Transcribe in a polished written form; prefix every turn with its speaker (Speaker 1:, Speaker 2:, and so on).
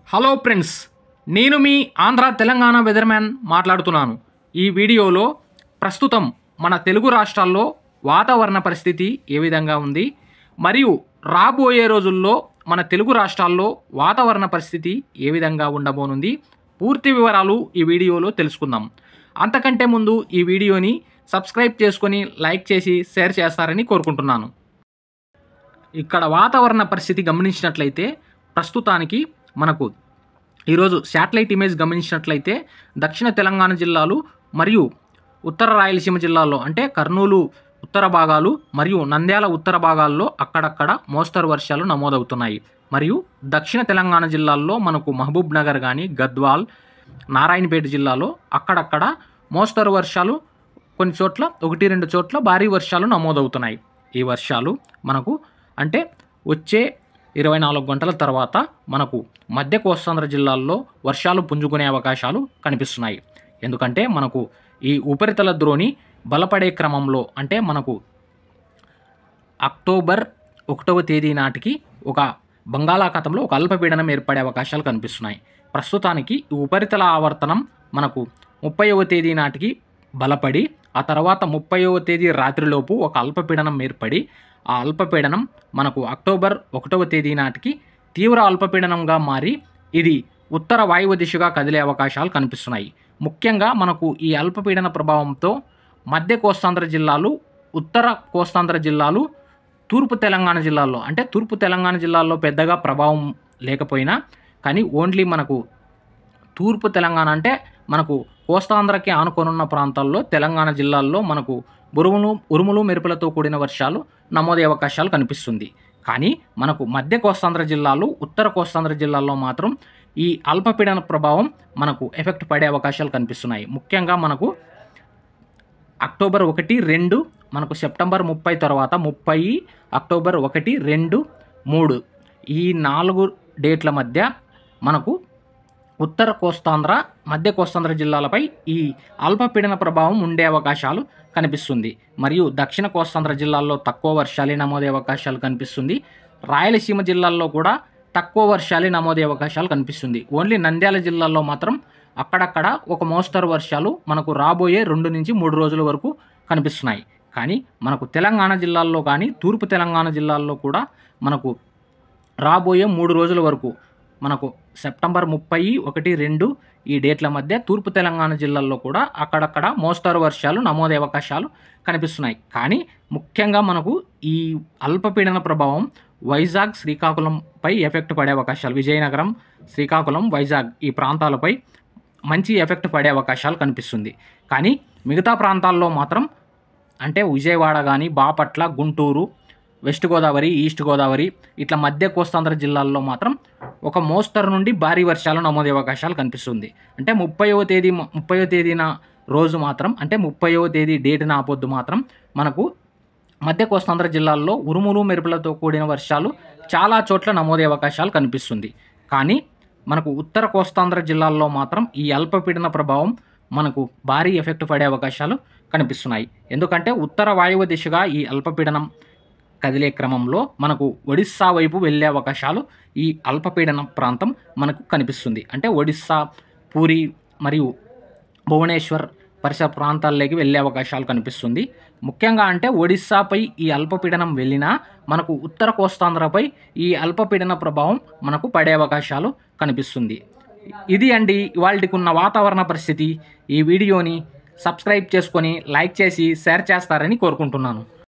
Speaker 1: Hello friends, నేను మీ Andhra Telangana weatherman మాట్లాడుతున్నాను. ఈ వీడియోలో ప్రస్తుతం మన తెలుగు రాష్ట్రాల్లో వాతావరణ పరిస్థితి ఏ విధంగా ఉంది మరియు రాబోయే రోజుల్లో మన తెలుగు రాష్ట్రాల్లో వాతావరణ పరిస్థితి ఏ విధంగా ఉండబోనుంది పూర్తి వివరాలు ఈ వీడియోలో తెలుసుకుందాం. అంతకంటే ముందు ఈ వీడియోని సబ్స్క్రైబ్ చేసుకొని లైక్ చేసి షేర్ చేస్తారని కోరుకుంటున్నాను. ఇక్కడ వాతావరణ పరిస్థితి గమనించినట్లయితే ప్రస్తుతానికి మనకు ఈరోజు శాటిలైట్ ఇమేజ్ గమనించినట్లయితే దక్షిణ తెలంగాణ జిల్లాలు మరియు ఉత్తర రాయలసీమ జిల్లాల్లో అంటే కర్నూలు ఉత్తర భాగాలు మరియు నంద్యాల ఉత్తర భాగాల్లో అక్కడక్కడ మోస్తరు వర్షాలు నమోదవుతున్నాయి. మరియు దక్షిణ తెలంగాణ జిల్లాల్లో మనకు మహబూబ్ నగర్ కానీ గద్వాల్ నారాయణపేట జిల్లాలో అక్కడక్కడ మోస్తరు వర్షాలు, కొన్ని చోట్ల 1-2 చోట్ల భారీ వర్షాలు నమోదవుతున్నాయి. ఈ వర్షాలు మనకు అంటే వచ్చే 24 గంటల తర్వాత మనకు మధ్య కోస్తాంధ్ర జిల్లాల్లో వర్షాలు పుంజుకునే అవకాశాలు కనిపిస్తున్నాయి. ఎందుకంటే మనకు ఈ ఉపరితల ద్రోణి బలపడే క్రమంలో అంటే మనకు అక్టోబర్ 1వ తేదీ నాటికి ఒక బంగాళాఖాతంలో ఒక అల్పపీడనం ఏర్పడే అవకాశాలు కనిపిస్తున్నాయి. ప్రస్తుతానికి ఈ ఉపరితల ఆవర్తనం మనకు 30వ తేదీ నాటికి బలపడి ఆ తర్వాత 30వ తేదీ రాత్రిలోపు ఒక అల్పపీడనం ఏర్పడి ఆ అల్పపీడనం మనకు అక్టోబర్ 1వ తేదీ నాటికి తీవ్ర అల్పపీడనంగా మారి ఇది ఉత్తర వాయువ్య దిశగా కదిలే అవకాశాలు కనిపిస్తున్నాయి. ముఖ్యంగా మనకు ఈ అల్పపీడన ప్రభావంతో మధ్య కోస్తాంధ్ర జిల్లాలు, ఉత్తర కోస్తాంధ్ర జిల్లాలు, తూర్పు తెలంగాణ జిల్లాల్లో అంటే తూర్పు తెలంగాణ జిల్లాల్లో పెద్దగా ప్రభావం లేకపోయినా కానీ ఓన్లీ మనకు తూర్పు తెలంగాణ అంటే మనకు కోస్తాంధ్రకి ఆనుకొనున్న ప్రాంతాల్లో తెలంగాణ జిల్లాల్లో మనకు ఉరుములు మెరుపులతో కూడిన వర్షాలు నమోదయ్యే అవకాశాలు కనిపిస్తుంది. కానీ మనకు మధ్య కోస్తాంధ్ర జిల్లాలు, ఉత్తర కోస్తాంధ్ర జిల్లాల్లో మాత్రం ఈ అల్పపీడన ప్రభావం మనకు ఎఫెక్ట్ పడే అవకాశాలు కనిపిస్తున్నాయి. ముఖ్యంగా మనకు అక్టోబర్ 1, 2 మనకు సెప్టెంబర్ 30 తర్వాత 30, అక్టోబర్ 1, 2, 3 ఈ 4 డేట్ల మధ్య మనకు ఉత్తర కోస్తాంధ్ర, మధ్య కోస్తాంధ్ర జిల్లాలపై ఈ అల్పపీడన ప్రభావం ఉండే అవకాశాలు కనిపిస్తుంది. మరియు దక్షిణ కోస్తాంధ్ర జిల్లాల్లో తక్కువ వర్షాలు నమోదయ్యే అవకాశాలు కనిపిస్తుంది. రాయలసీమ జిల్లాల్లో కూడా తక్కువ వర్షాలు నమోదయ్యే అవకాశాలు కనిపిస్తుంది. ఓన్లీ నంద్యాల జిల్లాలో మాత్రం అక్కడక్కడ ఒక మోస్తరు వర్షాలు మనకు రాబోయే 2 నుంచి 3 రోజుల వరకు కనిపిస్తున్నాయి. కానీ మనకు తెలంగాణ జిల్లాల్లో కానీ తూర్పు తెలంగాణ జిల్లాల్లో కూడా మనకు రాబోయే 3 రోజుల వరకు మనకు సెప్టెంబర్ 30, 1, 2 ఈ డేట్ల మధ్య తూర్పు తెలంగాణ జిల్లాల్లో కూడా అక్కడక్కడ మోస్తరు వర్షాలు నమోదయ్యే అవకాశాలు కనిపిస్తున్నాయి. కానీ ముఖ్యంగా మనకు ఈ అల్పపీడన ప్రభావం వైజాగ్, శ్రీకాకుళంపై ఎఫెక్ట్ పడే అవకాశాలు, విజయనగరం, శ్రీకాకుళం, వైజాగ్ ఈ ప్రాంతాలపై మంచి ఎఫెక్ట్ పడే అవకాశాలు కనిపిస్తుంది. కానీ మిగతా ప్రాంతాల్లో మాత్రం అంటే విజయవాడ కానీ, బాపట్ల, గుంటూరు, వెస్ట్ గోదావరి, ఈస్ట్ గోదావరి ఇట్లా మధ్య కోస్తాంధ్ర జిల్లాల్లో మాత్రం ఒక మోస్తరు నుండి భారీ వర్షాలు నమోదయ్యే అవకాశాలు కనిపిస్తుంది. అంటే 30వ తేదీన రోజు మాత్రం అంటే 30వ తేదీ డేట్న ఆపొద్దు మాత్రం మనకు మధ్య కోస్తాంధ్ర జిల్లాల్లో ఉరుములు మెరుపులతో కూడిన వర్షాలు చాలా చోట్ల నమోదయ్యే అవకాశాలు కనిపిస్తుంది. కానీ మనకు ఉత్తర కోస్తాంధ్ర జిల్లాల్లో మాత్రం ఈ అల్పపీడన ప్రభావం మనకు భారీ ఎఫెక్ట్ పడే అవకాశాలు కనిపిస్తున్నాయి. ఎందుకంటే ఉత్తర వాయువ్య దిశగా ఈ అల్పపీడనం కదిలే క్రమంలో మనకు ఒడిస్సా వైపు వెళ్ళే అవకాశాలు ఈ అల్పపీడన ప్రాంతం మనకు కనిపిస్తుంది. అంటే ఒడిస్సా, పూరి మరియు భువనేశ్వర్ పరిసర ప్రాంతాల్లోకి వెళ్ళే అవకాశాలు కనిపిస్తుంది. ముఖ్యంగా అంటే ఒడిస్సాపై ఈ అల్పపీడనం వెళ్ళినా మనకు ఉత్తర కోస్తాంధ్రపై ఈ అల్పపీడన ప్రభావం మనకు పడే అవకాశాలు కనిపిస్తుంది. ఇది అండి ఇవాళకి ఉన్న వాతావరణ పరిస్థితి. ఈ వీడియోని సబ్స్క్రైబ్ చేసుకొని లైక్ చేసి షేర్ చేస్తారని కోరుకుంటున్నాను.